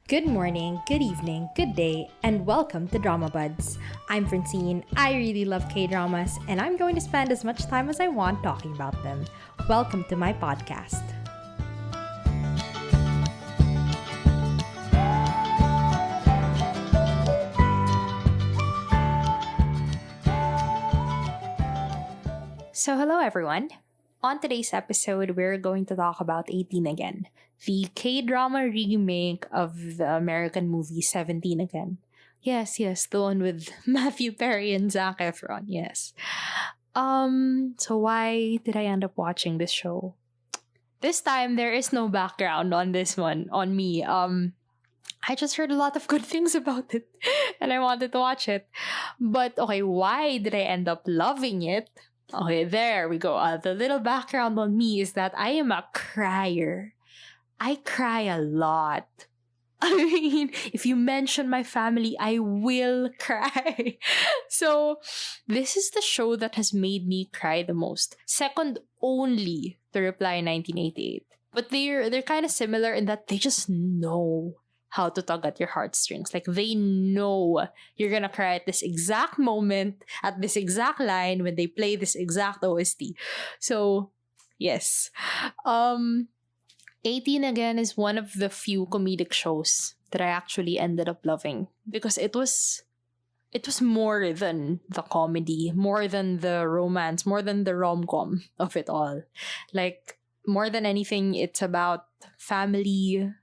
Good morning, good evening, good day, and welcome to Dramabuds. I'm Francine. I really love K-dramas, and I'm going to spend as much time as I want talking about them. Welcome to my podcast. So, hello everyone. On today's episode, we're going to talk about 18 Again, the K-drama remake of the American movie 17 Again. Yes, the one with Matthew Perry and Zac Efron, yes. So why did I end up watching this show? This time there is no background on this one, on me. I just heard a lot of good things about it and I wanted to watch it. But okay, why did I end up loving it? Okay, there we go. The little background on me is that I am a crier. I cry a lot. I mean, if you mention my family, I will cry. So, this is the show that has made me cry the most. Second only to Reply 1988. But they're kind of similar in that they just know how to tug at your heartstrings. Like they know you're gonna cry at this exact moment, at this exact line when they play this exact OST. So yes. 18 Again is one of the few comedic shows that I actually ended up loving because it was more than the comedy, more than the romance, more than the rom-com of it all. Like more than anything, it's about family,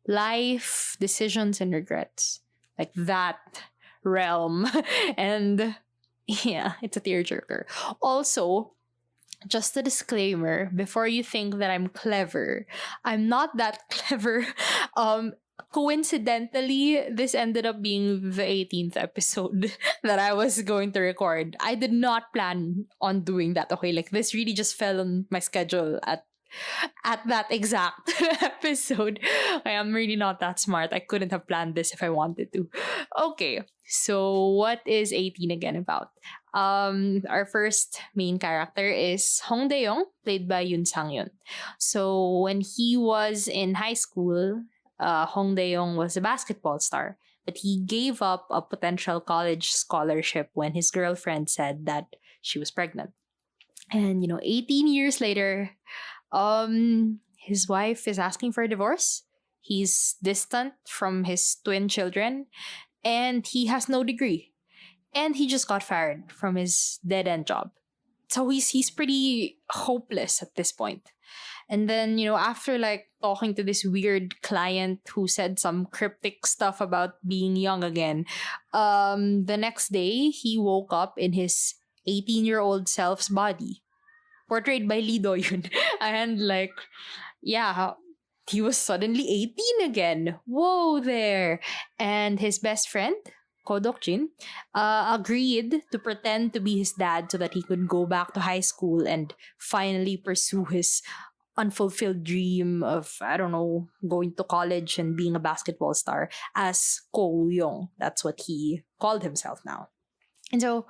life, decisions, and regrets. Like that realm. And yeah, it's a tearjerker. Also, just a disclaimer, before you think that I'm clever, I'm not that clever. Coincidentally, this ended up being the 18th episode that I was going to record. I did not plan on doing that. Okay, like this really just fell on my schedule at that exact episode. I am really not that smart. I couldn't have planned this if I wanted to. Okay, so what is 18 Again about? Our first main character is Hong Dae-young, played by Yoon Sang-yoon. So when he was in high school, Hong Dae-young was a basketball star, but he gave up a potential college scholarship when his girlfriend said that she was pregnant. And 18 years later, his wife is asking for a divorce. He's distant from his twin children, and he has no degree. And he just got fired from his dead-end job. So he's pretty hopeless at this point. And then, after like talking to this weird client who said some cryptic stuff about being young again, the next day he woke up in his 18-year-old self's body, portrayed by Lee Do-yoon. And like, yeah, he was suddenly 18 again. Whoa there. And his best friend, Ko Dok-jin, agreed to pretend to be his dad so that he could go back to high school and finally pursue his unfulfilled dream of, I don't know, going to college and being a basketball star as Ko Young. That's what he called himself now. And so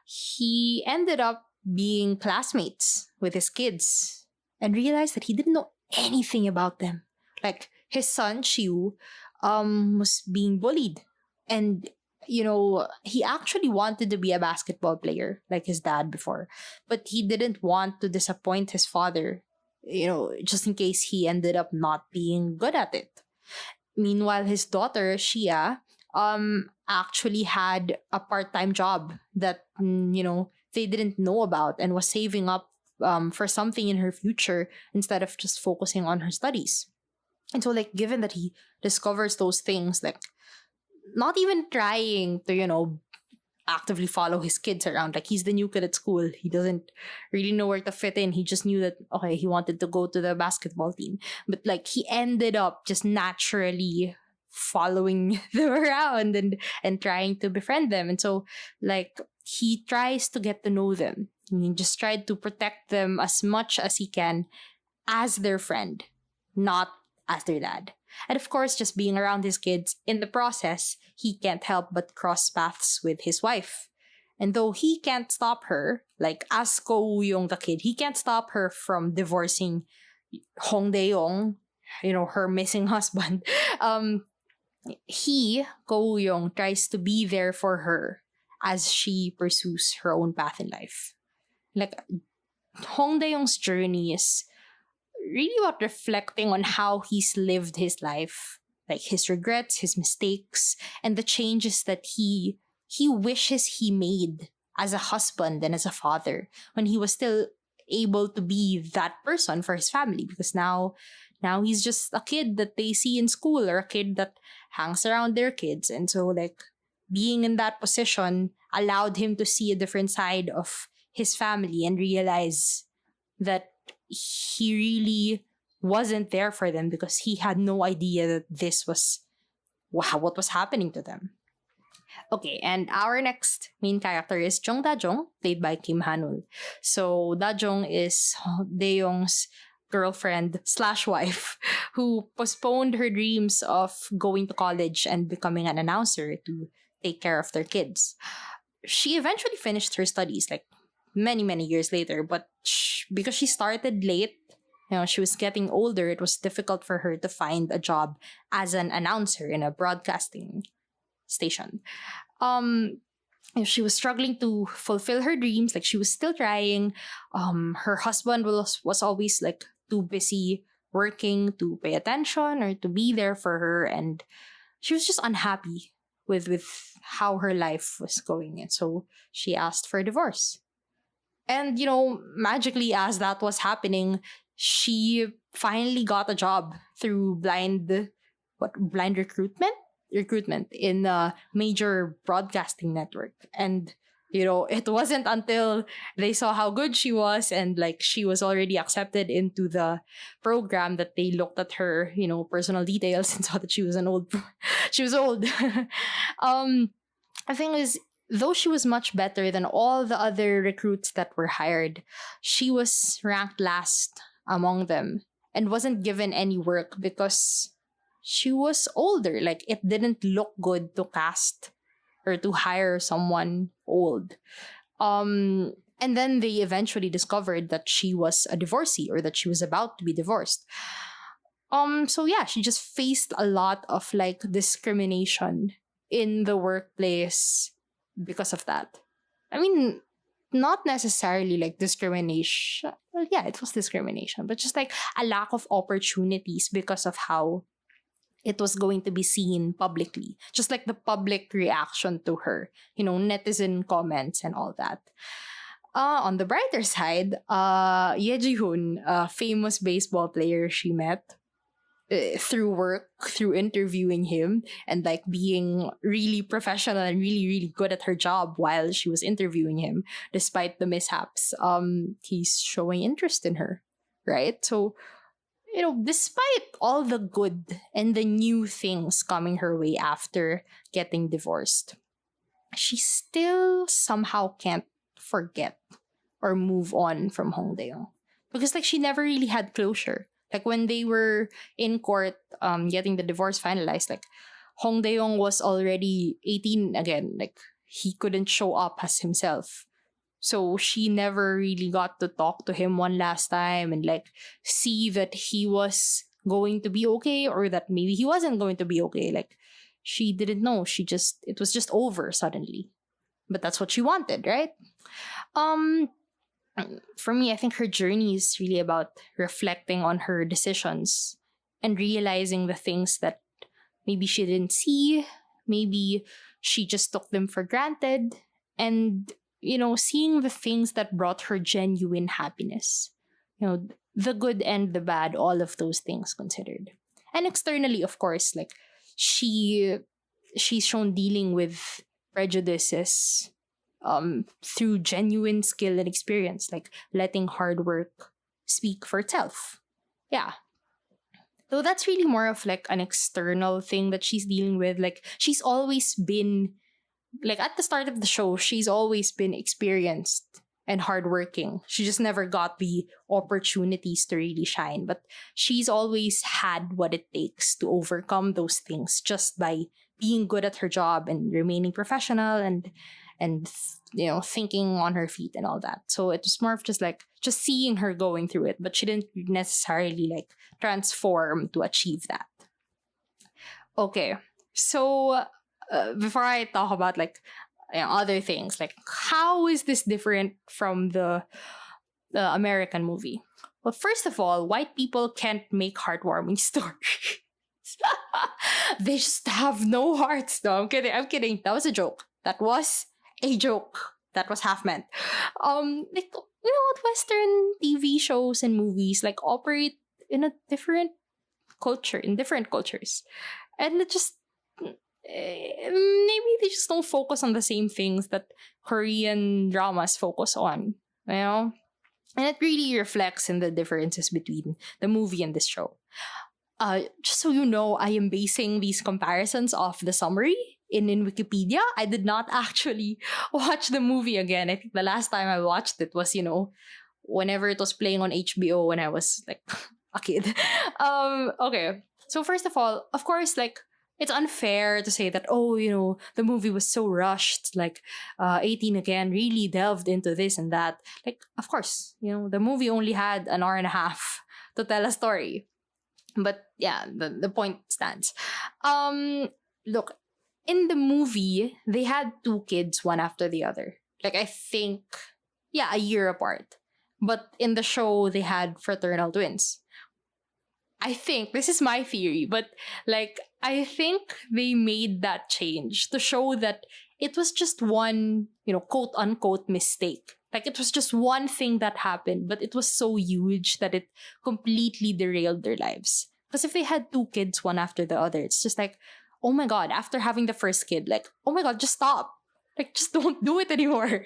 he ended up being classmates with his kids and realized that he didn't know anything about them. Like his son, Shiu, was being bullied. And he actually wanted to be a basketball player like his dad before, but he didn't want to disappoint his father, just in case he ended up not being good at it. Meanwhile, his daughter, Shia, actually had a part-time job that, they didn't know about and was saving up for something in her future instead of just focusing on her studies. And so, like, given that he discovers those things, like, not even trying to, actively follow his kids around. Like, he's the new kid at school. He doesn't really know where to fit in. He just knew that, okay, he wanted to go to the basketball team. But, like, he ended up just naturally following them around and trying to befriend them. And so, like, he tries to get to know them. He just tried to protect them as much as he can as their friend, not as their dad. And of course, just being around his kids, in the process, he can't help but cross paths with his wife. And though he can't stop her, like as Ko Woo-young the kid, he can't stop her from divorcing Hong Dae-young, her missing husband. Um, Ko Young, tries to be there for her as she pursues her own path in life. Like, Hong Dae-young's journey is really about reflecting on how he's lived his life, like his regrets, his mistakes, and the changes that he wishes he made as a husband and as a father when he was still able to be that person for his family, because now he's just a kid that they see in school, or a kid that hangs around their kids. And so, like, being in that position allowed him to see a different side of his family and realize that he really wasn't there for them because he had no idea that this was what was happening to them. Okay, and our next main character is Jung Da-jung, played by Kim Han-ul. So Da-jung is Dae-young's girlfriend slash wife who postponed her dreams of going to college and becoming an announcer to take care of their kids. She eventually finished her studies, like, many, many years later, but because she started late, she was getting older, it was difficult for her to find a job as an announcer in a broadcasting station. She was struggling to fulfill her dreams. Like, she was still trying. Her husband was always, like, too busy working to pay attention or to be there for her, and she was just unhappy with how her life was going, and so she asked for a divorce. And magically, as that was happening, she finally got a job through blind recruitment in a major broadcasting network. And it wasn't until they saw how good she was, and, like, she was already accepted into the program, that they looked at her personal details and saw that she was she was old. The thing is, though she was much better than all the other recruits that were hired, she was ranked last among them and wasn't given any work because she was older. Like, it didn't look good to cast or to hire someone old. And then they eventually discovered that she was a divorcee, or that she was about to be divorced. So yeah, she just faced a lot of, like, discrimination in the workplace because of that. I mean, not necessarily like discrimination. Well, yeah, it was discrimination, but just like a lack of opportunities because of how it was going to be seen publicly. Just like the public reaction to her, netizen comments and all that. On the brighter side, Ye Ji-hoon, a famous baseball player she met, through work, through interviewing him, and, like, being really professional and really, really good at her job while she was interviewing him, despite the mishaps, he's showing interest in her, right? So, despite all the good and the new things coming her way after getting divorced, she still somehow can't forget or move on from Hong Dae-young. Because, like, she never really had closure. Like, when they were in court, getting the divorce finalized, like, Hong Dae-young was already 18 again. Like, he couldn't show up as himself. So she never really got to talk to him one last time and, like, see that he was going to be okay, or that maybe he wasn't going to be okay. Like, she didn't know. It was just over suddenly. But that's what she wanted, right? For me, I think her journey is really about reflecting on her decisions and realizing the things that maybe she didn't see, maybe she just took them for granted, and, seeing the things that brought her genuine happiness. The good and the bad, all of those things considered. And externally, of course, like, she's shown dealing with prejudices through genuine skill and experience, like letting hard work speak for itself. Yeah. Though that's really more of, like, an external thing that she's dealing with. Like, she's always been, like, at the start of the show, she's always been experienced and hardworking. She just never got the opportunities to really shine. But she's always had what it takes to overcome those things just by being good at her job and remaining professional and and thinking on her feet and all that. So it was more of just seeing her going through it, but she didn't necessarily like transform to achieve that. Okay, so before I talk about like other things, like how is this different from the American movie? Well, first of all, white people can't make heartwarming stories. They just have no hearts. No, I'm kidding. I'm kidding. That was a joke. That was a joke. That was half meant. Like you know what, Western TV shows and movies like operate in a different culture, in different cultures, and it just maybe they just don't focus on the same things that Korean dramas focus on. You know, and it really reflects in the differences between the movie and this show. Just so you know, I am basing these comparisons off the summary in Wikipedia. I did not actually watch the movie again. I think the last time I watched it was, whenever it was playing on HBO when I was like a kid. Okay. So first of all, of course, like it's unfair to say that, the movie was so rushed, like 18 again really delved into this and that. Like, of course, the movie only had an hour and a half to tell a story. But yeah, the point stands. Look, in the movie, they had two kids, one after the other. Like, I think, a year apart. But in the show, they had fraternal twins. I think, this is my theory, but like, I think they made that change to show that it was just one, quote unquote mistake. Like, it was just one thing that happened, but it was so huge that it completely derailed their lives. Because if they had two kids, one after the other, it's just like, oh my God, after having the first kid, like, oh my God, just stop. Like, just don't do it anymore.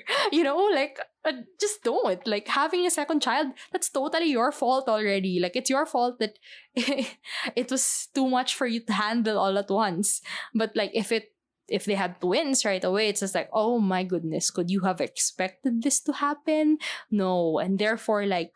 Just don't. Like, having a second child, that's totally your fault already. Like, it's your fault that it was too much for you to handle all at once. But like, if they had twins right away, it's just like, oh my goodness, could you have expected this to happen? No. And therefore, like,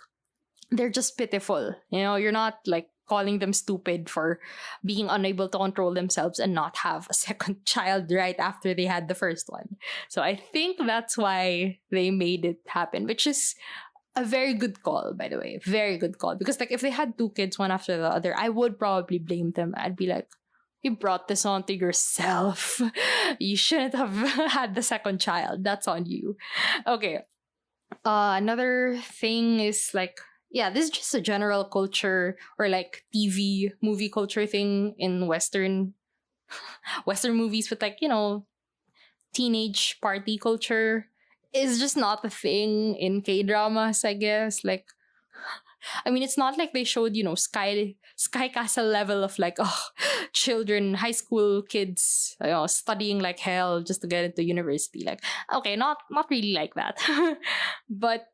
they're just pitiful. You're not like calling them stupid for being unable to control themselves and not have a second child right after they had the first one. So I think that's why they made it happen, which is a very good call, by the way. Very good call. Because like if they had two kids, one after the other, I would probably blame them. I'd be like, you brought this on to yourself. You shouldn't have had the second child. That's on you. Okay. Another thing is like, this is just a general culture or like TV movie culture thing in Western movies with like, teenage party culture is just not a thing in K-dramas, I guess. Like, I mean, it's not like they showed, Sky Castle level of like, children, high school kids, studying like hell just to get into university. Like, okay, not really like that. But,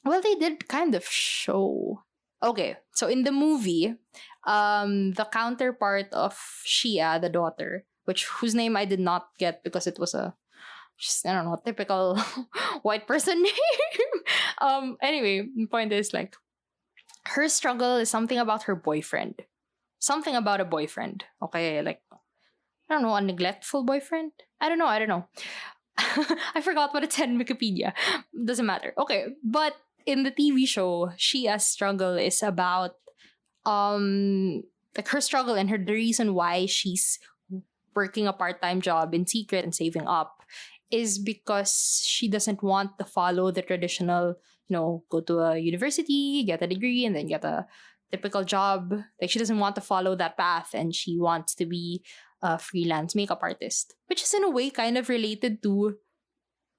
well, they did kind of show. Okay, so in the movie, the counterpart of Shia, the daughter, whose name I did not get because it was typical white person name. Anyway, the point is like, her struggle is something about her boyfriend. Something about a boyfriend. Okay, like, I don't know, a neglectful boyfriend? I don't know. I forgot what it said in Wikipedia. Doesn't matter. Okay, but in the TV show, Shia's struggle is about like her struggle and the reason why she's working a part-time job in secret and saving up is because she doesn't want to follow the traditional, go to a university, get a degree, and then get a typical job. Like, she doesn't want to follow that path, and she wants to be a freelance makeup artist, which is in a way kind of related to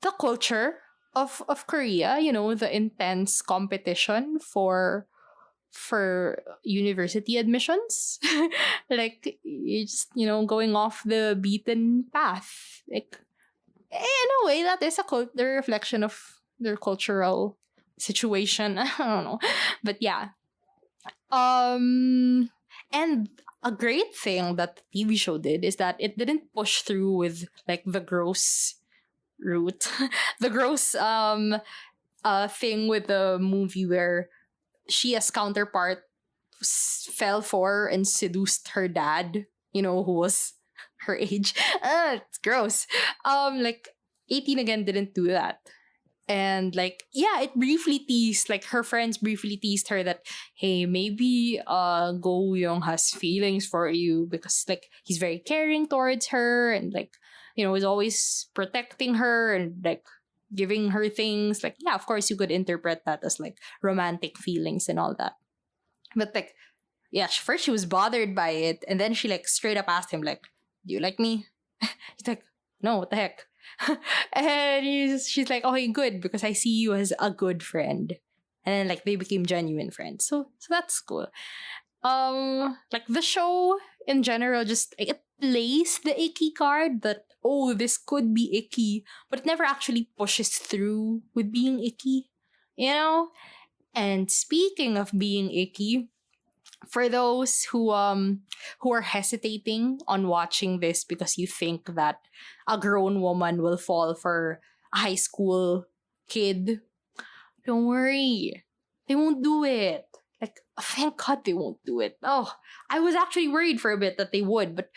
the culture of Korea, the intense competition for university admissions. Like, it's, going off the beaten path. Like, in a way, that is the reflection of their cultural situation. I don't know. But yeah. And a great thing that the TV show did is that it didn't push through with like the gross route. The gross thing with the movie where Shia's counterpart fell for and seduced her dad, who was her age. It's gross. Like 18 again didn't do that. And like, yeah, it briefly teased, like her friends briefly teased her that, hey, maybe Go Young has feelings for you because like he's very caring towards her and like, is always protecting her and like giving her things. Like, yeah, of course you could interpret that as like romantic feelings and all that. But like, yeah, first she was bothered by it, and then she like straight up asked him like, "Do you like me?" He's like, "No, what the heck?" And she's like, "Okay, good, because I see you as a good friend." And then like they became genuine friends. So that's cool. Like the show in general, just it plays the icky card that, oh, this could be icky, but it never actually pushes through with being icky, you know. And speaking of being icky, for those who are hesitating on watching this because you think that a grown woman will fall for a high school kid, don't worry, they won't do it. Like, thank God they won't do it. Oh, I was actually worried for a bit that they would, but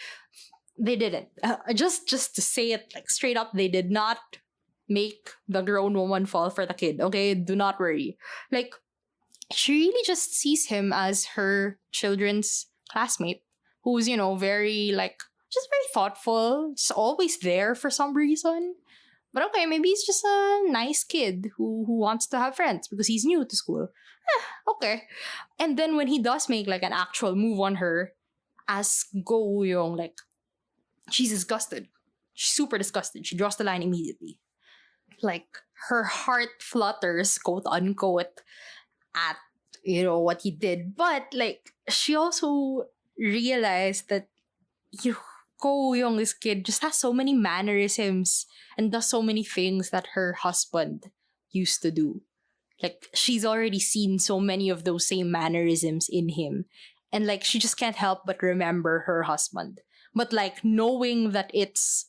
they didn't. Just to say it like straight up, they did not make the grown woman fall for the kid. Okay, do not worry. Like, she really just sees him as her children's classmate who's, very like just very thoughtful, just always there for some reason. But okay, maybe he's just a nice kid who wants to have friends because he's new to school. Okay. And then when he does make like an actual move on her, as Go Young, like, she's disgusted. She's super disgusted. She draws the line immediately. Like, her heart flutters, quote unquote, at what he did, but like she also realized that Ko Young, this kid, just has so many mannerisms and does so many things that her husband used to do. Like, she's already seen so many of those same mannerisms in him, and like she just can't help but remember her husband. But like knowing that it's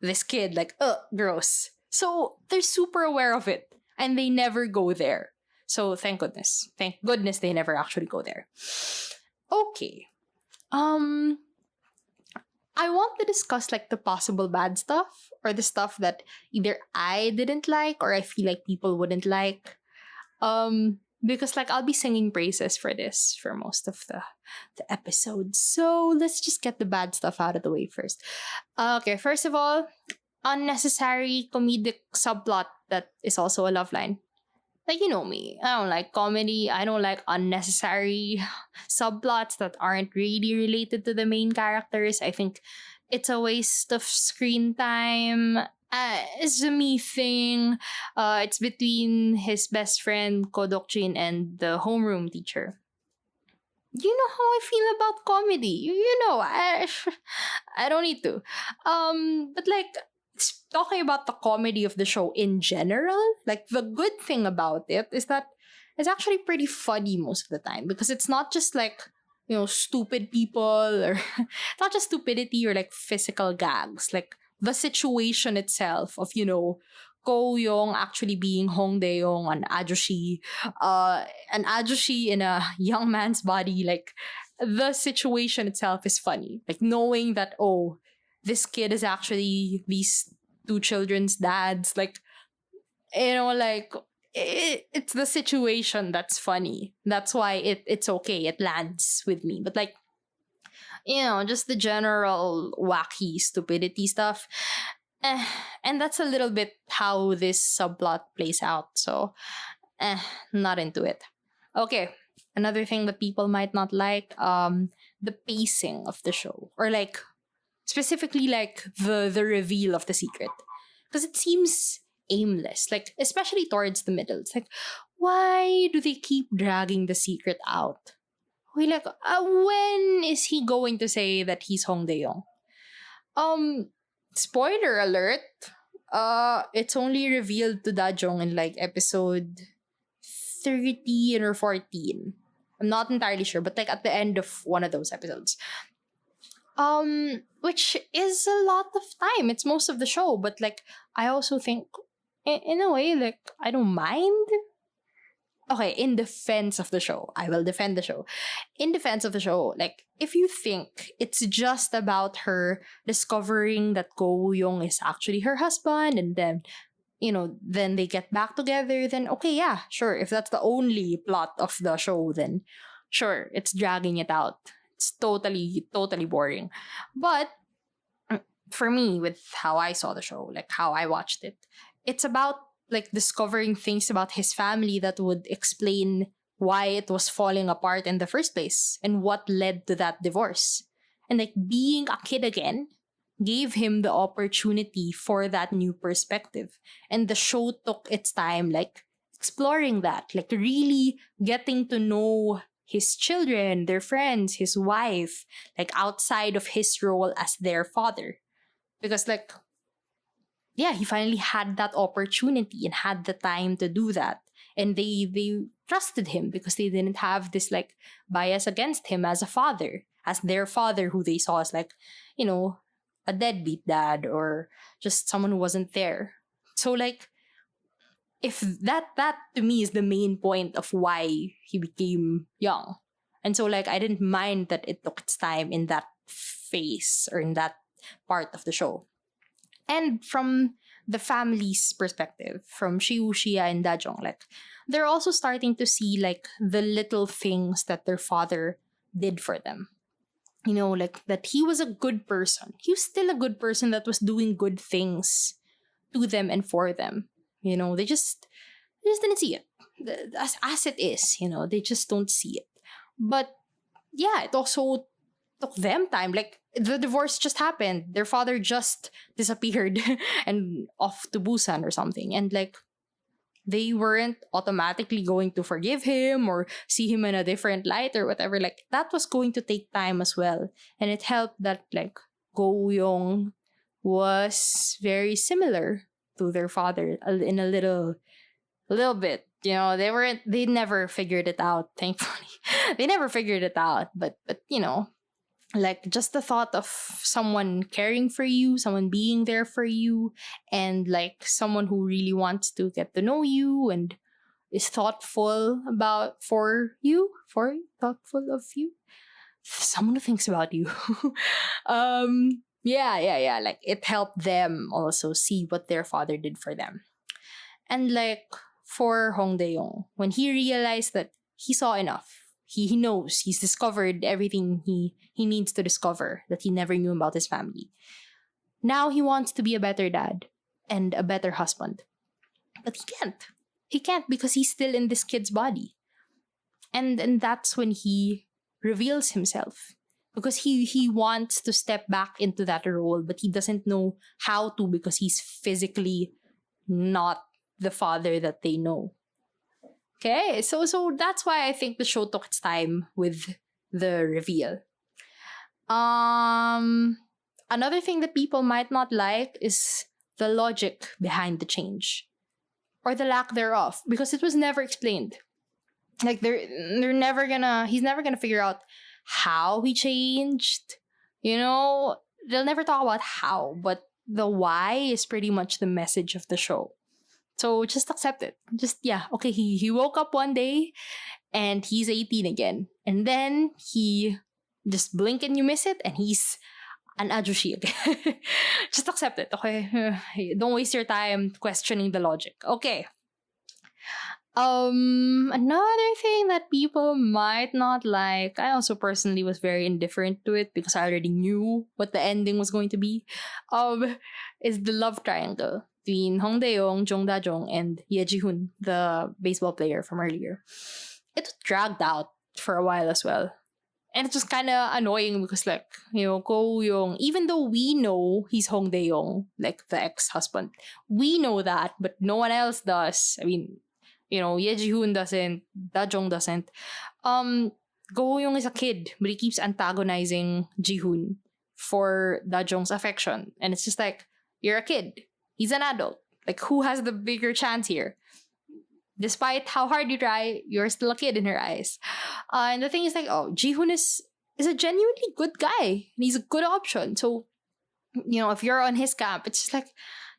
this kid, like, gross. So they're super aware of it, and they never go there. So thank goodness. Thank goodness they never actually go there. Okay. I want to discuss like the possible bad stuff or the stuff that either I didn't like or I feel like people wouldn't like. Because like I'll be singing praises for this for most of the episodes. So let's just get the bad stuff out of the way first. Okay, first of all, unnecessary comedic subplot that is also a love line. Like, you know me, I don't like comedy. I don't like unnecessary subplots that aren't really related to the main characters. I think it's a waste of screen time. It's a me thing. It's between his best friend Kodokjin and the homeroom teacher. You know how I feel about comedy. You know, I don't need to. But like, talking about the comedy of the show in general, like the good thing about it is that it's actually pretty funny most of the time because it's not just like, stupid people or not just stupidity or like physical gags. Like the situation itself of, Ko Young actually being Hong Dae-young, an ajushi in a young man's body. Like the situation itself is funny. Like knowing that, oh, this kid is actually these two children's dads. Like, like it's the situation that's funny. That's why it's okay. It lands with me. But like, just the general wacky stupidity stuff. And that's a little bit how this subplot plays out. So, not into it. Okay, another thing that people might not like, the pacing of the show. Or like, specifically like the reveal of the secret, because it seems aimless, like especially towards the middle. It's like, why do they keep dragging the secret out? We like, when is he going to say that he's Hong Dae-young? Spoiler alert, it's only revealed to Da-jong in like episode 13 or 14. I'm not entirely sure, but like at the end of one of those episodes. Which is a lot of time. It's most of the show, but like I also think in a way, like I don't mind. okay, in defense of the show, I will defend the show. In defense of the show, like, if you think it's just about her discovering that Go Young is actually her husband, and then, then they get back together, then okay, yeah, sure. If that's the only plot of the show, then sure, it's dragging it out. It's totally, totally boring. But for me, with how I saw the show, like how I watched it, it's about like discovering things about his family that would explain why it was falling apart in the first place and what led to that divorce. And like being a kid again gave him the opportunity for that new perspective. And the show took its time, like exploring that, like really getting to know his children, their friends, his wife, like outside of his role as their father. Because, like, yeah, he finally had that opportunity and had the time to do that. And they trusted him because they didn't have this like bias against him as a father, as their father who they saw as like, a deadbeat dad or just someone who wasn't there. So like if that to me is the main point of why he became young. And so like I didn't mind that it took its time in that phase or in that part of the show. And from the family's perspective, from Shiu, Shia, and Dajong, like they're also starting to see like the little things that their father did for them. Like that he was a good person. He was still a good person that was doing good things to them and for them. They just didn't see it. As it is, they just don't see it. But yeah, it also took them time. Like the divorce just happened. Their father just disappeared and off to Busan or something. And like they weren't automatically going to forgive him or see him in a different light or whatever. Like that was going to take time as well. And it helped that like Go Young was very similar to their father in a little bit. They never figured it out, thankfully. They never figured it out. But like just the thought of someone caring for you, someone being there for you, and like someone who really wants to get to know you and is thoughtful thoughtful of you, someone who thinks about you. Yeah, like it helped them also see what their father did for them. And like for Hong Dae-yong, when he realized that he saw enough, he knows, he's discovered everything he needs to discover that he never knew about his family. Now he wants to be a better dad and a better husband. But he can't. He can't because he's still in this kid's body. And that's when he reveals himself. Because he wants to step back into that role, but he doesn't know how to because he's physically not the father that they know. Okay, so that's why I think the show took its time with the reveal. Another thing that people might not like is the logic behind the change. Or the lack thereof. Because it was never explained. Like he's never gonna figure out how he changed. They'll never talk about how, but the why is pretty much the message of the show. So just accept it. Just, yeah, okay, he woke up one day and he's 18 again. And then he just blink and you miss it and he's an ajushi again. Just accept it, okay? Don't waste your time questioning the logic. Okay. Another thing that people might not like, I also personally was very indifferent to it because I already knew what the ending was going to be, is the love triangle between Hong Dae-yong, Jong Da-jong, and Ye Ji-hoon, the baseball player from earlier. It dragged out for a while as well. And it's just kind of annoying because like, Go Young, even though we know he's Hong Dae-yong, like the ex-husband, we know that, but no one else does. I mean, Ye Ji-hoon doesn't, Da-jong doesn't. Go Young is a kid, but he keeps antagonizing Ji-hoon for Da-jong's affection. And it's just like, you're a kid. He's an adult. Like, who has the bigger chance here? Despite how hard you try, you're still a kid in her eyes. And the thing is like, Ji-hoon is a genuinely good guy. And he's a good option. So, if you're on his camp, it's just like,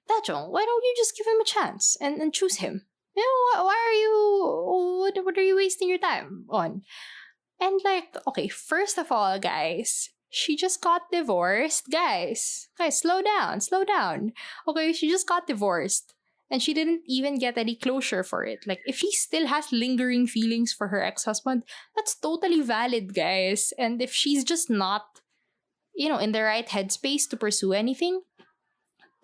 Da-jong, why don't you just give him a chance and choose him? You know, why are you, what are you wasting your time on? And like, okay, first of all, guys, she just got divorced. Guys, slow down, slow down. Okay, she just got divorced. And she didn't even get any closure for it. Like, if she still has lingering feelings for her ex husband, that's totally valid, guys. And if she's just not, in the right headspace to pursue anything,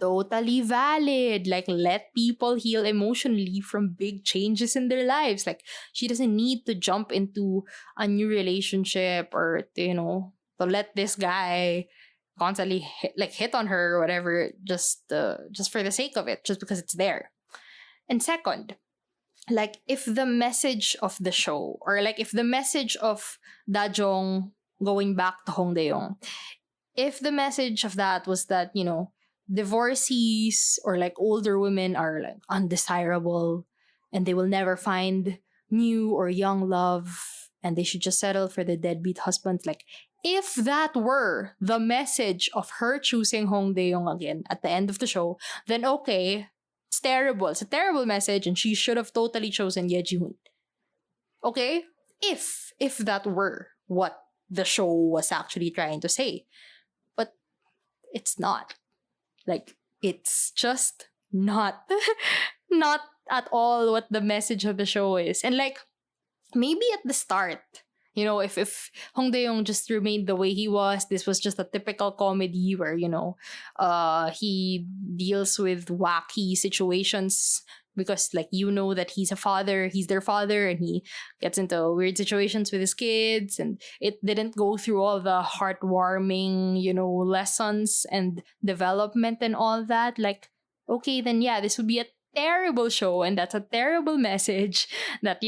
totally valid. Like, let people heal emotionally from big changes in their lives. Like, she doesn't need to jump into a new relationship or, to let this guy constantly hit on her or whatever, just for the sake of it, just because it's there. And second, like, if the message of the show, or like if the message of Dajong going back to Hongdaeong, if the message of that was that, divorcees or like older women are like undesirable and they will never find new or young love and they should just settle for the deadbeat husband, like, if that were the message of her choosing Hong Dae-young again at the end of the show, then okay, it's terrible. It's a terrible message and she should have totally chosen Ye Ji-hoon. Okay? If that were what the show was actually trying to say. But it's not. Like, it's just not not at all what the message of the show is. And like, maybe at the start, if Hong Dae-young just remained the way he was, this was just a typical comedy where, he deals with wacky situations because, like, that he's their father, and he gets into weird situations with his kids, and it didn't go through all the heartwarming, lessons and development and all that. Like, okay, then yeah, this would be a terrible show, and that's a terrible message that,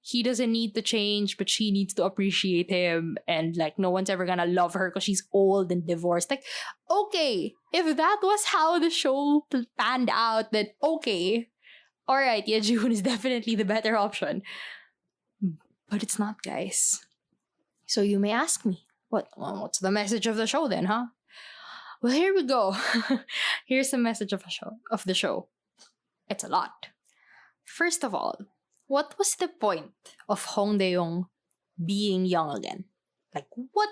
he doesn't need to change, but she needs to appreciate him, and like, no one's ever gonna love her because she's old and divorced. Like, okay, if that was how the show panned out, then okay, all right, yeah, June is definitely the better option, but it's not, guys. So you may ask me, what's the message of the show then, huh? Well, here we go. Here's the message of the show. It's a lot. First of all, what was the point of Hong Dae-young being young again? Like, what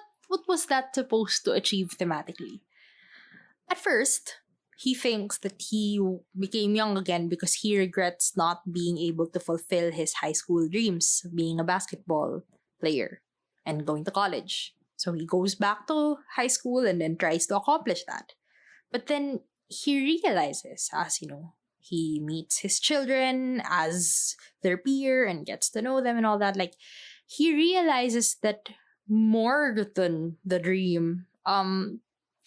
was that supposed to achieve thematically? At first, he thinks that he became young again because he regrets not being able to fulfill his high school dreams of being a basketball player and going to college. So he goes back to high school and then tries to accomplish that. But then he realizes, as he meets his children as their peer and gets to know them and all that, like, he realizes that more than the dream,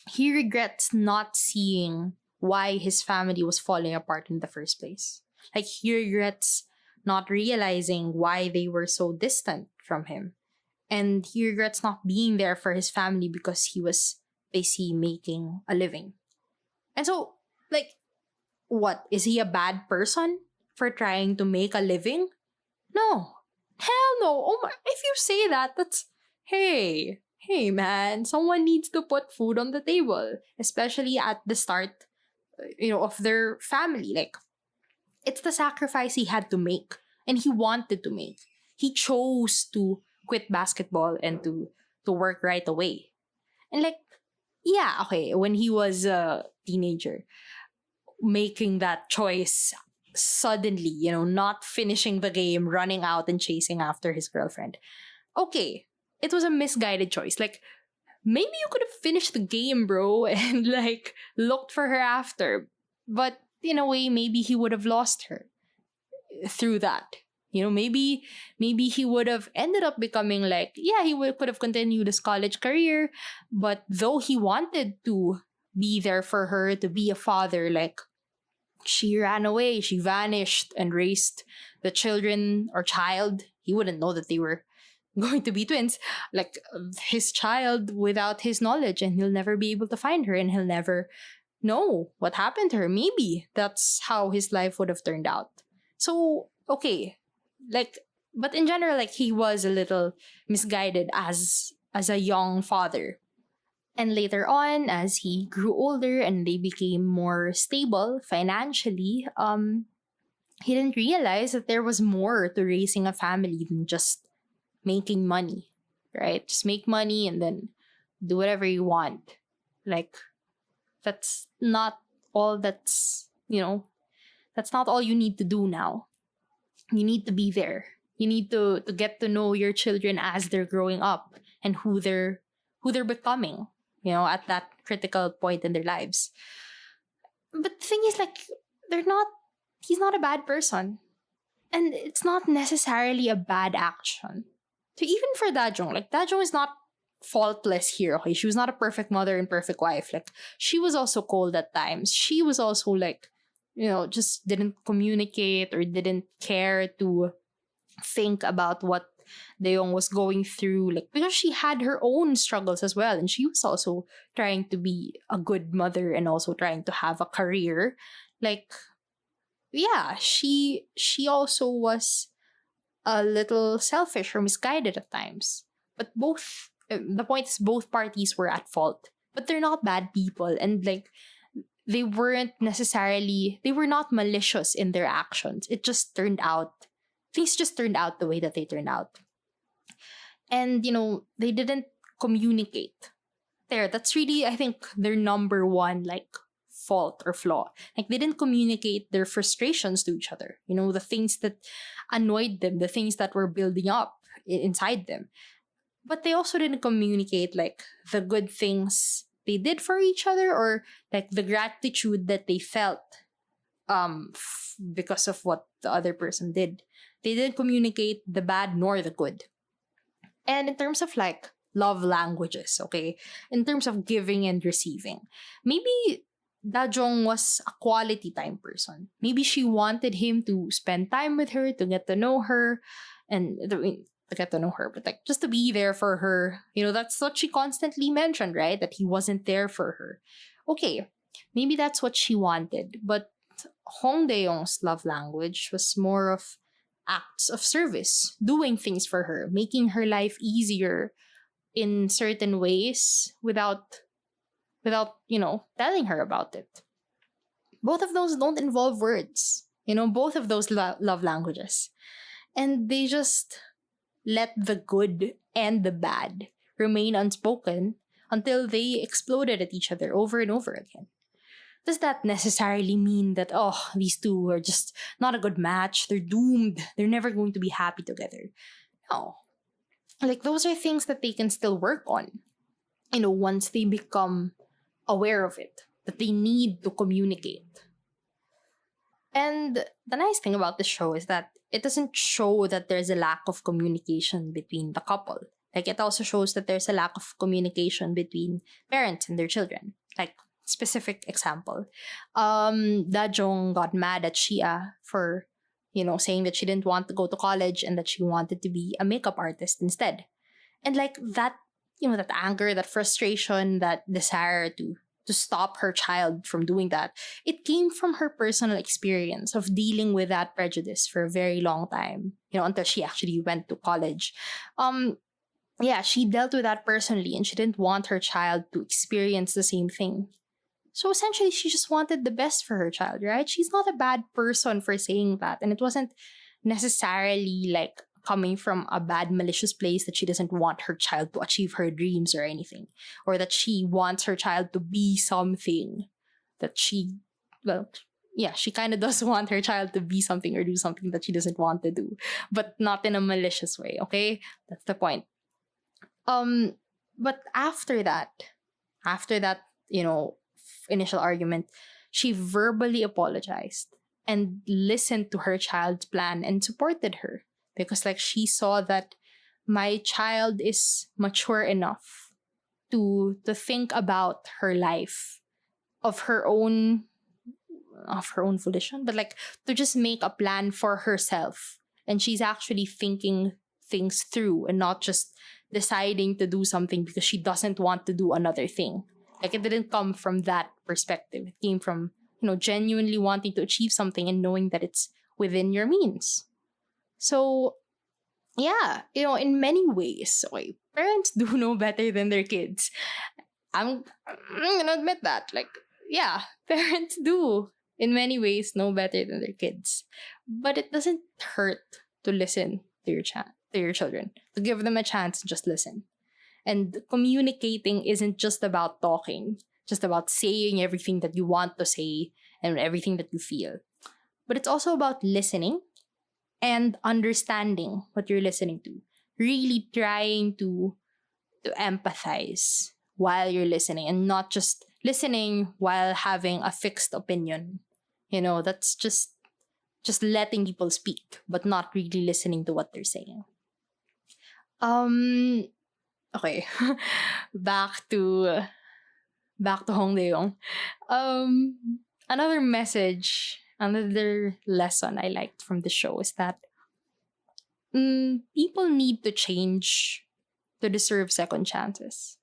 he regrets not seeing why his family was falling apart in the first place. Like, he regrets not realizing why they were so distant from him. And he regrets not being there for his family because he was busy making a living. And so, like, what? Is he a bad person for trying to make a living? No. Hell no. Oh my, if you say that, that's, hey man, someone needs to put food on the table, especially at the start, of their family. Like, it's the sacrifice he had to make and he wanted to make. He chose to quit basketball and to work right away. And like, yeah, okay, when he was a teenager, making that choice suddenly, not finishing the game, running out and chasing after his girlfriend. Okay, it was a misguided choice. Like, maybe you could have finished the game, bro, and like looked for her after. But in a way, maybe he would have lost her through that. Maybe he would have ended up becoming like, yeah, could have continued his college career, but though he wanted to be there for her, to be a father, like, she ran away, she vanished and raised the children or child. He wouldn't know that they were going to be twins, like his child, without his knowledge, and he'll never be able to find her and he'll never know what happened to her. Maybe that's how his life would have turned out. So, okay, like, but in general, like, he was a little misguided as a young father. And later on, as he grew older and they became more stable financially, he didn't realize that there was more to raising a family than just making money, right? Just make money and then do whatever you want. Like, that's not all that's not all you need to do now. You need to be there. You need to get to know your children as they're growing up and who they're becoming, at that critical point in their lives. But the thing is, like, they're not he's not a bad person. And it's not necessarily a bad action. So even for Dajong, like, Dajong is not faultless here, okay? She was not a perfect mother and perfect wife. Like, she was also cold at times. She was also like, just didn't communicate or didn't care to think about what Deong was going through, like, because she had her own struggles as well, and she was also trying to be a good mother and also trying to have a career. Like, yeah, she also was a little selfish or misguided at times. But the point is, both parties were at fault. But they're not bad people, and like, they were not malicious in their actions. Things just turned out the way that they turned out. And they didn't communicate. That's really, I think, their number one, like, fault or flaw. Like, they didn't communicate their frustrations to each other, the things that annoyed them, the things that were building up inside them. But they also didn't communicate, like, the good things they did for each other, or like the gratitude that they felt because of what the other person did. They didn't communicate the bad nor the good. And in terms of, like, love languages, okay, in terms of giving and receiving, maybe Dajong was a quality time person. Maybe she wanted him to spend time with her, to get to know her, and to get to know her, but, like, just to be there for her. That's what she constantly mentioned, right? That he wasn't there for her. Okay, maybe that's what she wanted, but Hong Dae-young's love language was more of acts of service, doing things for her, making her life easier in certain ways without telling her about it. Both of those don't involve words. Both of those love languages. And they just let the good and the bad remain unspoken until they exploded at each other over and over again. Does that necessarily mean that, these two are just not a good match? They're doomed. They're never going to be happy together. No. Like, those are things that they can still work on, once they become aware of it, that they need to communicate. And the nice thing about this show is that it doesn't show that there's a lack of communication between the couple. Like, it also shows that there's a lack of communication between parents and their children. Like, specific example, Dajong got mad at Shia for, saying that she didn't want to go to college and that she wanted to be a makeup artist instead. And, like, that, that anger, that frustration, that desire to stop her child from doing that, it came from her personal experience of dealing with that prejudice for a very long time, until she actually went to college. Yeah, she dealt with that personally, and she didn't want her child to experience the same thing. So essentially, she just wanted the best for her child, right? She's not a bad person for saying that. And it wasn't necessarily, like, coming from a bad, malicious place that she doesn't want her child to achieve her dreams or anything. Or that she wants her child to be something that she kind of does want her child to be something or do something that she doesn't want to do. But not in a malicious way, okay? That's the point. But after that, initial argument, she verbally apologized and listened to her child's plan and supported her, because, like, she saw that my child is mature enough to think about her life of her own volition, but, like, to just make a plan for herself, and she's actually thinking things through and not just deciding to do something because she doesn't want to do another thing. Like, it didn't come from that perspective. It came from, genuinely wanting to achieve something and knowing that it's within your means. So, yeah, in many ways, okay, parents do know better than their kids. I'm gonna admit that. Like, yeah, parents do, in many ways, know better than their kids. But it doesn't hurt to listen to your children, to give them a chance to just listen. And communicating isn't just about talking, just about saying everything that you want to say and everything that you feel. But it's also about listening and understanding what you're listening to. Really trying to empathize while you're listening and not just listening while having a fixed opinion. That's just letting people speak but not really listening to what they're saying. Um okay. back to back to Hong Dae-yong. Um Another message, another lesson I liked from the show is that people need to change to deserve second chances.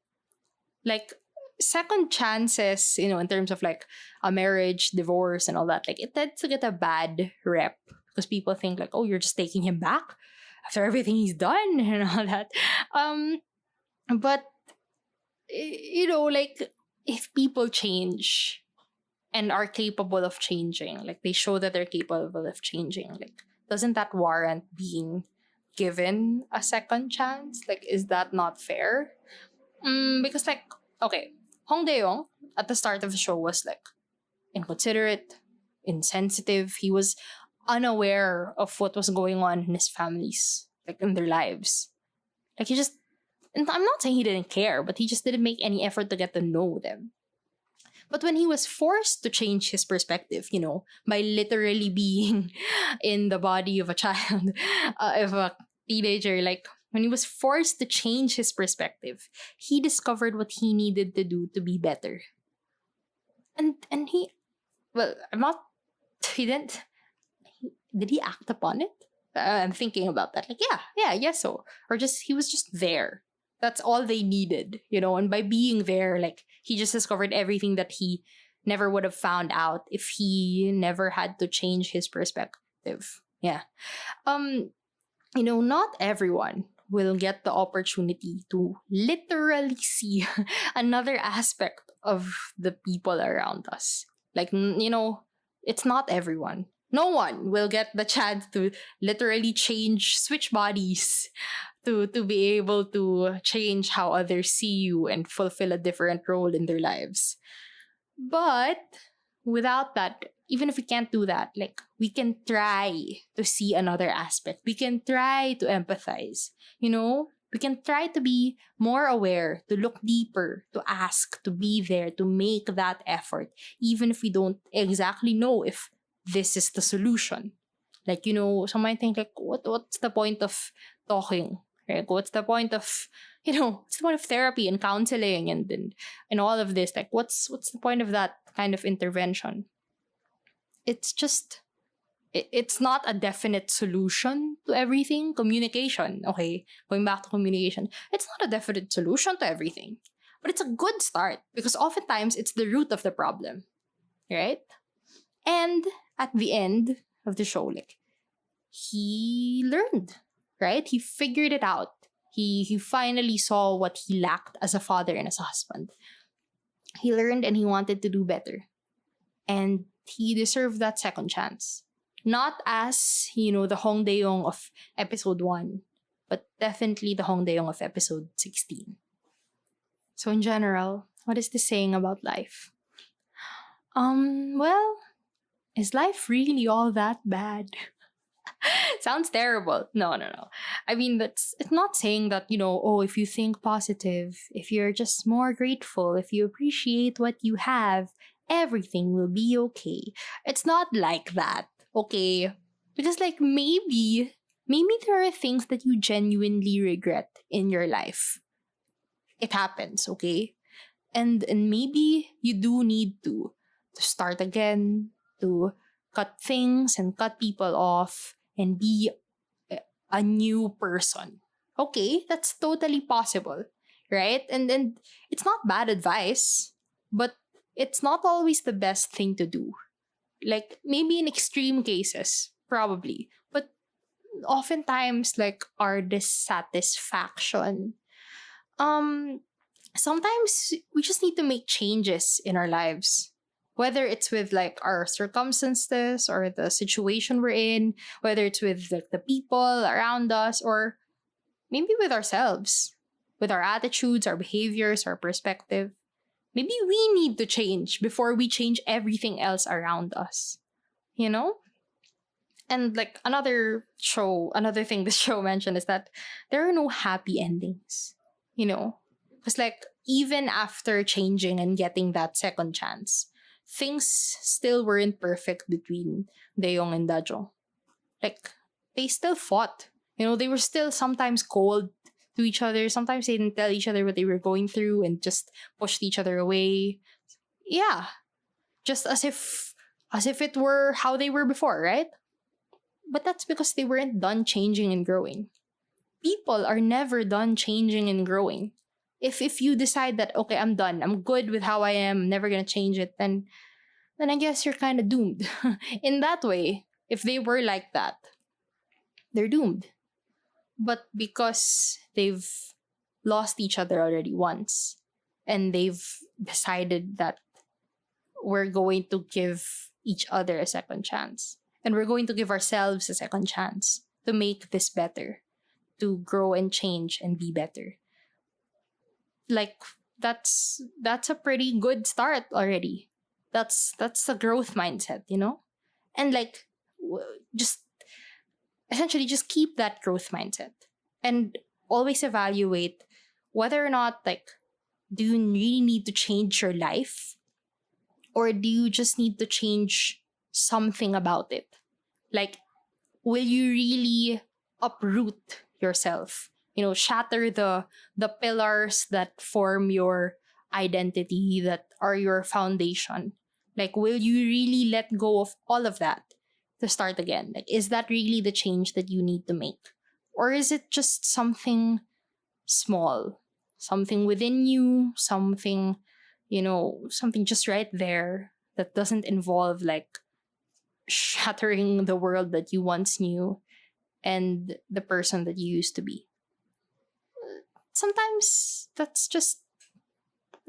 Like, second chances, in terms of like a marriage, divorce, and all that, like it tends to get a bad rep because people think like, oh, you're just taking him back after everything he's done and all that. But like, if people change and are capable of changing, like they show that they're capable of changing, like doesn't that warrant being given a second chance? Like, is that not fair? Because like, okay, Hong Dae-yong at the start of the show was like inconsiderate, insensitive. He was unaware of what was going on in his families, like in their lives. Like and I'm not saying he didn't care, but he just didn't make any effort to get to know them. But when he was forced to change his perspective, by literally being in the body of a child, of a teenager, like when he was forced to change his perspective, he discovered what he needed to do to be better. And he, well, I'm not, he didn't, did he act upon it? I'm thinking about that. Like, yeah, yes, so. Or just, he was just there. That's all they needed, and by being there, like, he just discovered everything that he never would have found out if he never had to change his perspective. Yeah. Not everyone will get the opportunity to literally see another aspect of the people around us. Like, it's not everyone. No one will get the chance to literally switch bodies to be able to change how others see you and fulfill a different role in their lives. But without that, even if we can't do that, like, we can try to see another aspect. We can try to empathize. We can try to be more aware, to look deeper, to ask, to be there, to make that effort, even if we don't exactly know if this is the solution. Like, some might think like, what's the point of talking? Right? What's the point of what's the point of therapy and counseling and all of this? Like, what's the point of that kind of intervention? It's just, it's not a definite solution to everything. Communication, okay, going back to communication, it's not a definite solution to everything, but it's a good start because oftentimes it's the root of the problem, right? And at the end of the show, like, he learned, right? He figured it out. He finally saw what he lacked as a father and as a husband. He learned and he wanted to do better. And he deserved that second chance. Not as, the Hong Dae-yong of episode 1, but definitely the Hong Dae-yong of episode 16. So in general, what is this saying about life? Well, is life really all that bad? Sounds terrible. No. I mean, it's not saying that, if you think positive, if you're just more grateful, if you appreciate what you have, everything will be okay. It's not like that, okay? Because like maybe there are things that you genuinely regret in your life. It happens, okay? And maybe you do need to start again, to cut things and cut people off and be a new person. Okay, that's totally possible, right? And it's not bad advice, but it's not always the best thing to do. Like, maybe in extreme cases, probably. But oftentimes, like, our dissatisfaction, sometimes we just need to make changes in our lives. Whether it's with like our circumstances or the situation we're in, whether it's with like the people around us, or maybe with ourselves, with our attitudes, our behaviors, our perspective. Maybe we need to change before we change everything else around us, you know? And like another thing this show mentioned is that there are no happy endings, you know? Because like even after changing and getting that second chance, things still weren't perfect between Daeyoung and Dajo. Like they still fought. You know, they were still sometimes cold to each other. Sometimes they didn't tell each other what they were going through and just pushed each other away. Yeah. Just as if it were how they were before, right? But that's because they weren't done changing and growing. People are never done changing and growing. If you decide that okay, I'm done, I'm good with how I am, I'm never gonna change it, then I guess you're kind of doomed. In that way, if they were like that, they're doomed. But because they've lost each other already once, and they've decided that we're going to give each other a second chance, and we're going to give ourselves a second chance to make this better, to grow and change and be better. Like that's a pretty good start already. That's a growth mindset, you know? And like just essentially just keep that growth mindset and always evaluate whether or not like do you really need to change your life, or do you just need to change something about it? Like, will you really uproot yourself? You know, shatter the pillars that form your identity, that are your foundation. Like, will you really let go of all of that to start again? Like, is that really the change that you need to make? Or is it just something small? Something within you, something, you know, something just right there that doesn't involve like shattering the world that you once knew and the person that you used to be. Sometimes that's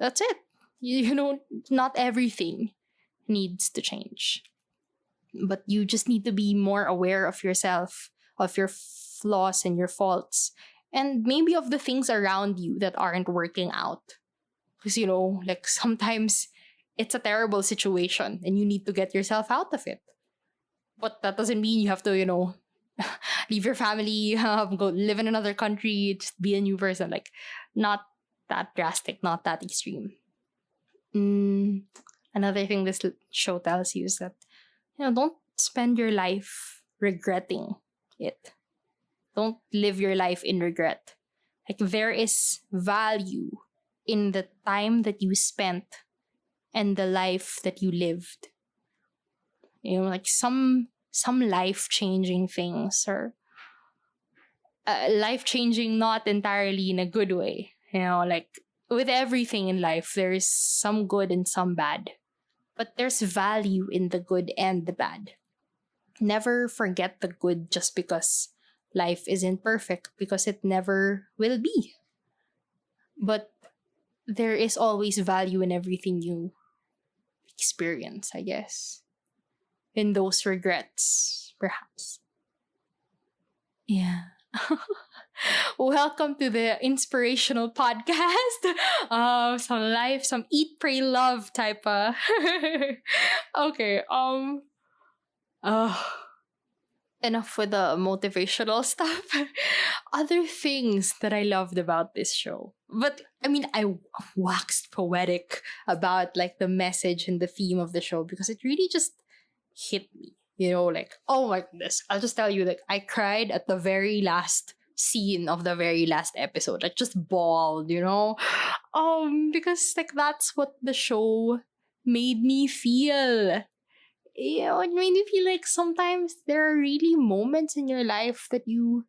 it. You know, not everything needs to change. But you just need to be more aware of yourself, of your flaws and your faults, and maybe of the things around you that aren't working out. Because, you know, like sometimes it's a terrible situation and you need to get yourself out of it. But that doesn't mean you have to, you know, leave your family, go live in another country, just be a new person. Like, not that drastic, not that extreme. Another thing this show tells you is that, you know, don't spend your life regretting it. Don't live your life in regret. Like, there is value in the time that you spent and the life that you lived. You know, like some life-changing things, or life-changing not entirely in a good way. You know, like with everything in life, there's some good and some bad. But there's value in the good and the bad. Never forget the good just because life isn't perfect, because it never will be. But there is always value in everything you experience, I guess. In those regrets, perhaps. Yeah. Welcome to the inspirational podcast. Some life, some eat, pray, love type. Okay. Uh, Enough with the motivational stuff. Other things that I loved about this show. But I mean, I waxed poetic about like the message and the theme of the show because it really just hit me. You know, like, oh my goodness. I'll just tell you, like, I cried at the very last scene of the very last episode. Like, just bawled, you know? Because like that's what the show made me feel. You know, it made me feel like sometimes there are really moments in your life that you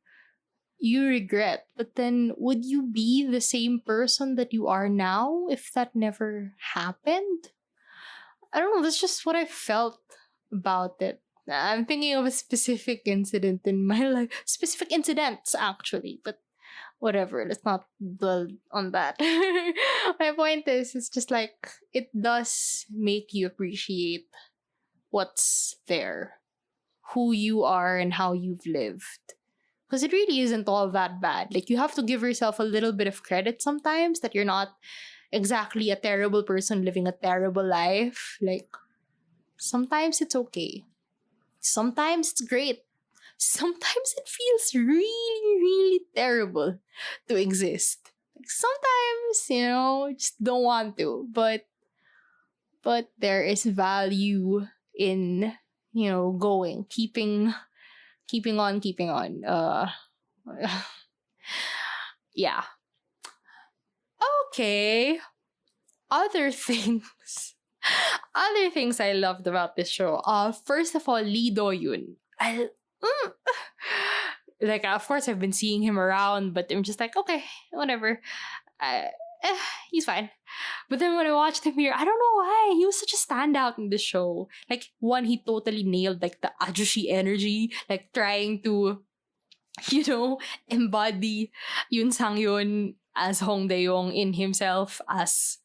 regret, but then would you be the same person that you are now if that never happened? I don't know, that's just what I felt about it. I'm thinking of a specific incident in my life, specific incidents actually, but whatever. Let's not dwell on that. My point is, it's just like it does make you appreciate what's there, who you are, and how you've lived. Because it really isn't all that bad. Like, you have to give yourself a little bit of credit sometimes that you're not exactly a terrible person living a terrible life. Like, sometimes it's okay. Sometimes it's great. Sometimes it feels really, really terrible to exist. Like, sometimes, just don't want to. But there is value in, going, keeping on. Yeah. Okay. Other things. Other things I loved about this show. First of all, Lee Do-yoon. Like, of course, I've been seeing him around, but I'm just like, okay, whatever. Uh, he's fine. But then when I watched him here, I don't know why he was such a standout in the show. Like, one, he totally nailed like the ajushi energy, like trying to, embody Yoon Sang-yoon as Hong Dae-yong in himself as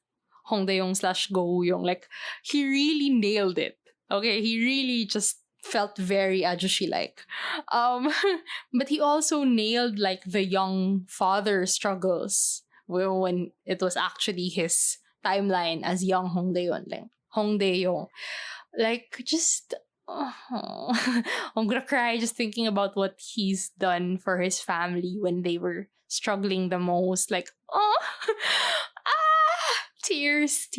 Hong Dae-yong / Go Woo-young. Like, he really nailed it. Okay, he really just felt very ajushi-like. But he also nailed like the young father struggles when it was actually his timeline as young Hong Dae-yong. Like, just I'm gonna cry just thinking about what he's done for his family when they were struggling the most. Like, tears.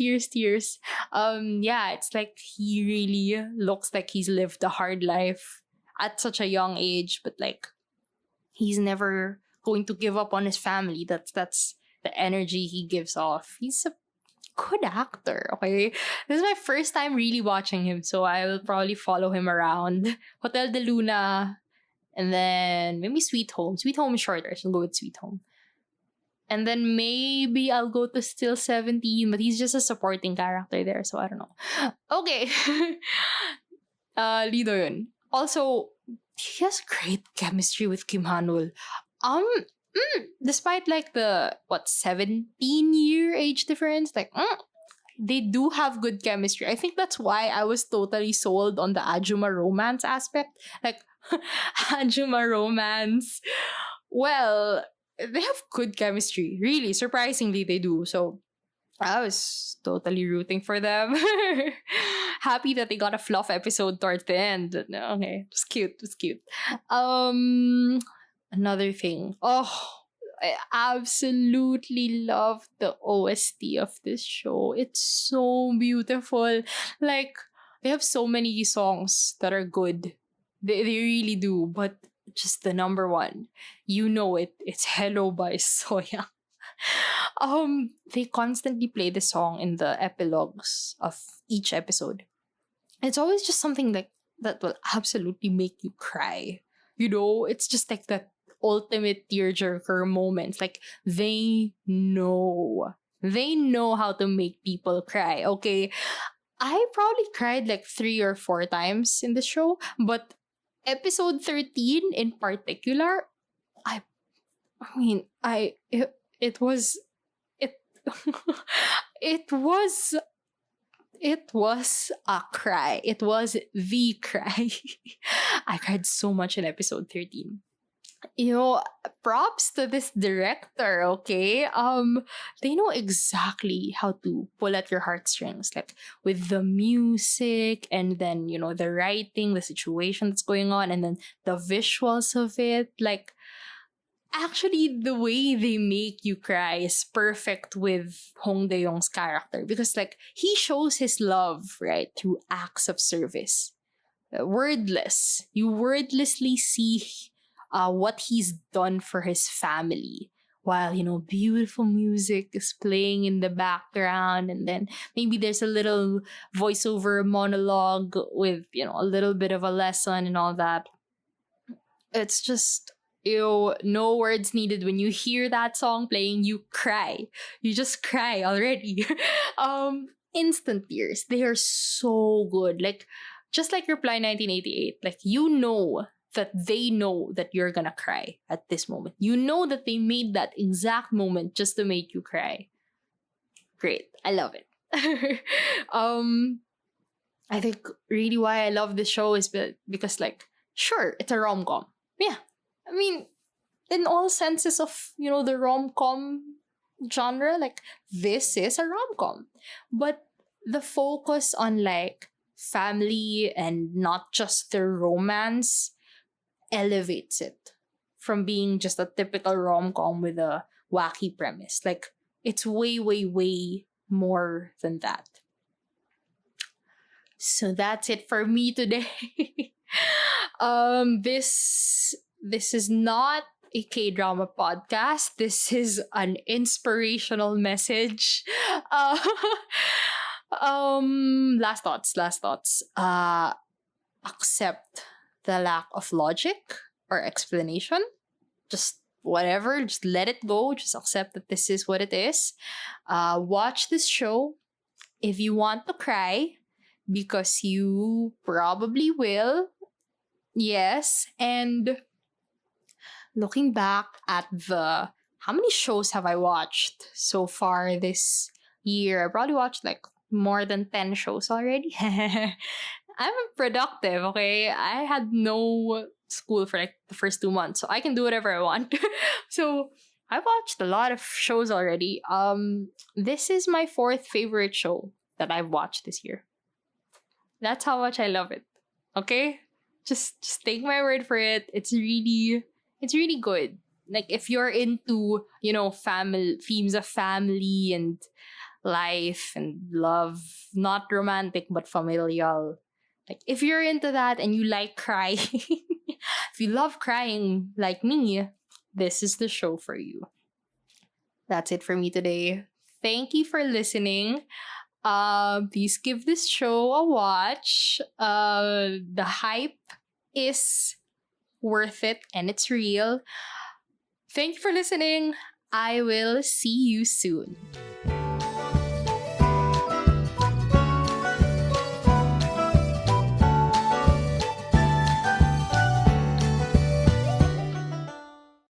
Yeah, it's like he really looks like he's lived a hard life at such a young age, but like he's never going to give up on his family. That's the energy he gives off. He's a good actor, okay? This is my first time really watching him, so I will probably follow him around. Hotel de Luna, and then maybe Sweet Home. Sweet Home is shorter, so I'll go with Sweet Home. And then maybe I'll go to Still 17, but he's just a supporting character there, so I don't know. Okay. Lee Do-yoon. Also, he has great chemistry with Kim Han-wol. Despite like the 17-year age difference, like they do have good chemistry. I think that's why I was totally sold on the Ajuma romance aspect. Like, Ajuma romance. Well, they have good chemistry. Really, surprisingly, they do. So I was totally rooting for them. Happy that they got a fluff episode towards the end. Okay, it was cute. It was cute. Another thing. Oh, I absolutely love the OST of this show. It's so beautiful. Like, they have so many songs that are good. They really do. But just the number one, it's Hello by Soya. They constantly play the song in the epilogues of each episode. It's always just something like that will absolutely make you cry. It's just like that ultimate tearjerker moments. Like, they know how to make people cry. Okay, I probably cried like 3 or 4 times in the show, but episode 13 in particular, it was it was a cry. It was the cry. I cried so much in episode 13. Props to this director, okay? They know exactly how to pull at your heartstrings, like with the music, and then the writing, the situation that's going on, and then the visuals of it. Like, actually, the way they make you cry is perfect with Hong Dae-yong's character, because like he shows his love, right, through acts of service. Wordless. You wordlessly see what he's done for his family, while beautiful music is playing in the background, and then maybe there's a little voiceover monologue with a little bit of a lesson and all that. It's just no words needed. When you hear that song playing, you cry. You just cry already. Instant tears. They are so good. Like, just like Reply 1988, like, that they know that you're gonna cry at this moment. You know that they made that exact moment just to make you cry. Great. I love it. I think really why I love this show is because, like, sure, it's a rom-com. Yeah. I mean, in all senses of, the rom-com genre, like, this is a rom-com. But the focus on, like, family and not just the romance elevates it from being just a typical rom-com with a wacky premise. Like, it's way, way, way more than that. So that's it for me today. This is not a K-drama podcast. This is an inspirational message. Last thoughts. Accept the lack of logic or explanation. Just whatever, just let it go. Just accept that this is what it is. Watch this show if you want to cry, because you probably will. Yes. And looking back at how many shows have I watched so far this year? I probably watched like more than 10 shows already. I'm productive, okay? I had no school for like the first 2 months, so I can do whatever I want. So I watched a lot of shows already. This is my 4th favorite show that I've watched this year. That's how much I love it. Okay? Just take my word for it. It's really good. Like, if you're into, family themes of family and life and love, not romantic but familial. Like, if you're into that and you like crying, if you love crying like me, this is the show for you. That's it for me today. Thank you for listening. Please give this show a watch. The hype is worth it and it's real. Thank you for listening. I will see you soon.